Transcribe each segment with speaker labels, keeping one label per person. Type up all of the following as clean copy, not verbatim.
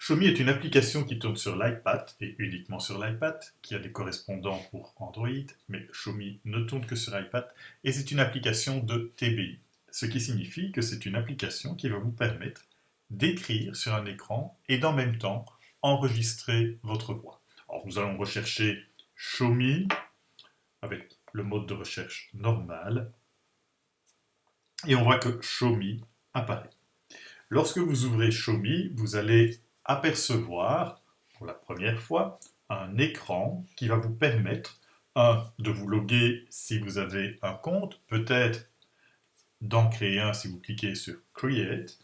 Speaker 1: Shomi est une application qui tourne sur l'iPad et uniquement sur l'iPad, qui a des correspondants pour Android, mais Shomi ne tourne que sur iPad et c'est une application de TBI, ce qui signifie que c'est une application qui va vous permettre d'écrire sur un écran et d'en même temps enregistrer votre voix. Alors nous allons rechercher Shomi avec le mode de recherche normal et on voit que Shomi apparaît. Lorsque vous ouvrez Shomi, vous allez apercevoir pour la première fois un écran qui va vous permettre de vous loguer si vous avez un compte, peut-être d'en créer un si vous cliquez sur Create,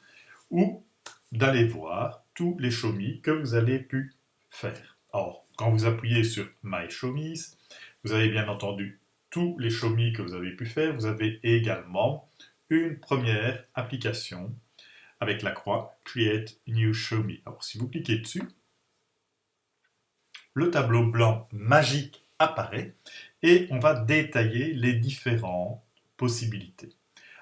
Speaker 1: ou d'aller voir tous les Shomi que vous avez pu faire. Alors, quand vous appuyez sur My Shomis, vous avez bien entendu tous les Shomi que vous avez pu faire. Vous avez également une première application avec la croix Create New Shomi. Alors si vous cliquez dessus, le tableau blanc magique apparaît et on va détailler les différentes possibilités.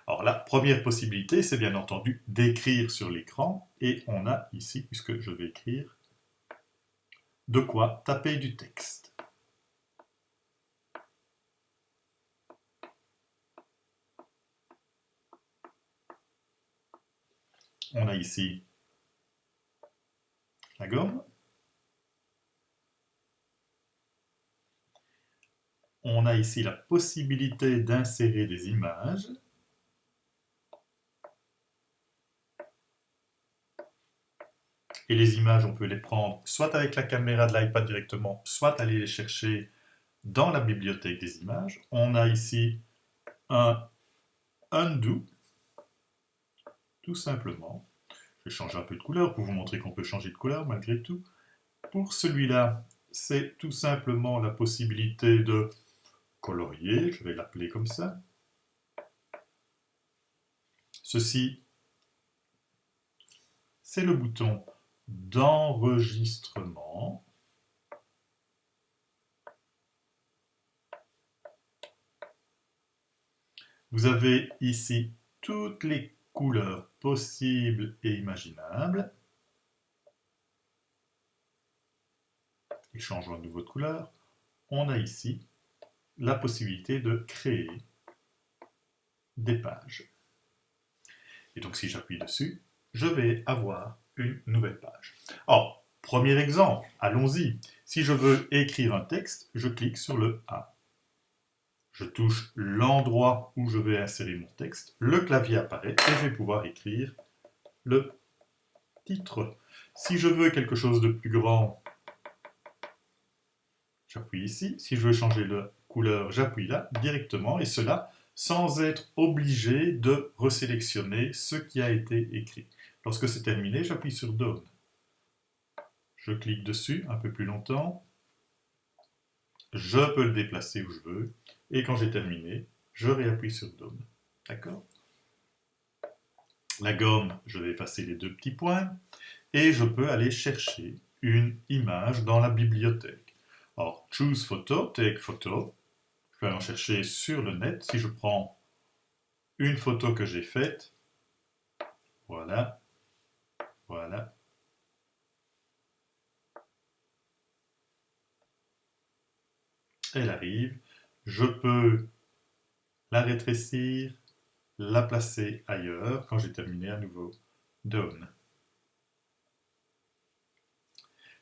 Speaker 1: Alors la première possibilité, c'est bien entendu d'écrire sur l'écran et on a ici, puisque je vais écrire, de quoi taper du texte. On a ici la gomme. On a ici la possibilité d'insérer des images. Et les images, on peut les prendre soit avec la caméra de l'iPad directement, soit aller les chercher dans la bibliothèque des images. On a ici un undo, tout simplement. Je vais changer un peu de couleur pour vous montrer qu'on peut changer de couleur malgré tout. Pour celui-là, c'est tout simplement la possibilité de colorier, je vais l'appeler comme ça. Ceci, c'est le bouton d'enregistrement. Vous avez ici toutes les couleurs possibles et imaginables. Et changeons à nouveau de couleur. On a ici la possibilité de créer des pages. Et donc si j'appuie dessus, je vais avoir une nouvelle page. Alors, premier exemple, allons-y. Si je veux écrire un texte, je clique sur le A. Je touche l'endroit où je vais insérer mon texte, le clavier apparaît et je vais pouvoir écrire le titre. Si je veux quelque chose de plus grand, j'appuie ici. Si je veux changer de couleur, j'appuie là directement et cela sans être obligé de resélectionner ce qui a été écrit. Lorsque c'est terminé, j'appuie sur Done. Je clique dessus un peu plus longtemps. Je peux le déplacer où je veux. Et quand j'ai terminé, je réappuie sur Done. D'accord? La gomme, je vais effacer les deux petits points. Et je peux aller chercher une image dans la bibliothèque. Alors, Choose Photo, Take Photo. Je vais en chercher sur le net. Si je prends une photo que j'ai faite, voilà, voilà. Elle arrive. Je peux la rétrécir, la placer ailleurs quand j'ai terminé à nouveau Done.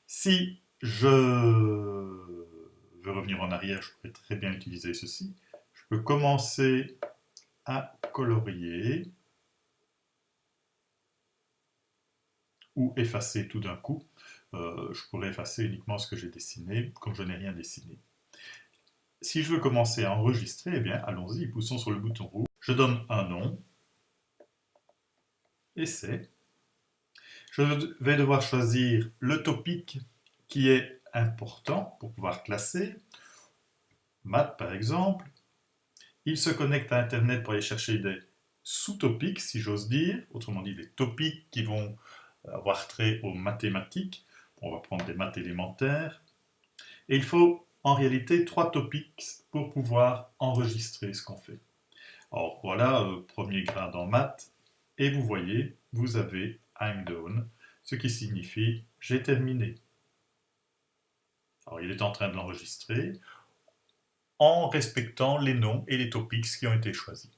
Speaker 1: Si je veux revenir en arrière, je pourrais très bien utiliser ceci. Je peux commencer à colorier ou effacer tout d'un coup. Je pourrais effacer uniquement ce que j'ai dessiné, comme je n'ai rien dessiné. Si je veux commencer à enregistrer, eh bien, allons-y, poussons sur le bouton rouge. Je donne un nom. Essai. Je vais devoir choisir le topic qui est important pour pouvoir classer. Maths, par exemple. Il se connecte à Internet pour aller chercher des sous-topics, si j'ose dire, autrement dit des topics qui vont avoir trait aux mathématiques. On va prendre des maths élémentaires. Et il faut en réalité 3 topics pour pouvoir enregistrer ce qu'on fait. Alors voilà, premier grade en maths, et vous voyez, vous avez I'm done, ce qui signifie j'ai terminé. Alors, il est en train de l'enregistrer en respectant les noms et les topics qui ont été choisis.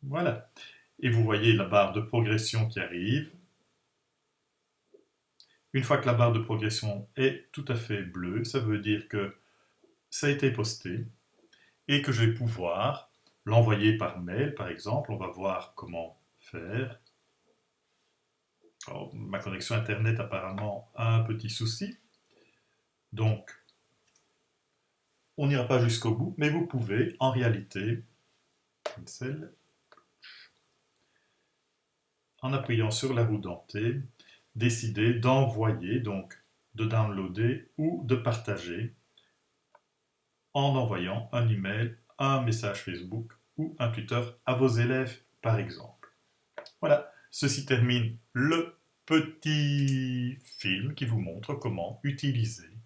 Speaker 1: Voilà. Et vous voyez la barre de progression qui arrive. Une fois que la barre de progression est tout à fait bleue, ça veut dire que ça a été posté et que je vais pouvoir l'envoyer par mail, par exemple. On va voir comment faire. Alors, ma connexion Internet apparemment a un petit souci. Donc, on n'ira pas jusqu'au bout, mais vous pouvez, en réalité, en appuyant sur la roue dentée, décider d'envoyer, donc de downloader ou de partager en envoyant un email, un message Facebook ou un Twitter à vos élèves, par exemple. Voilà, ceci termine le petit film qui vous montre comment utiliser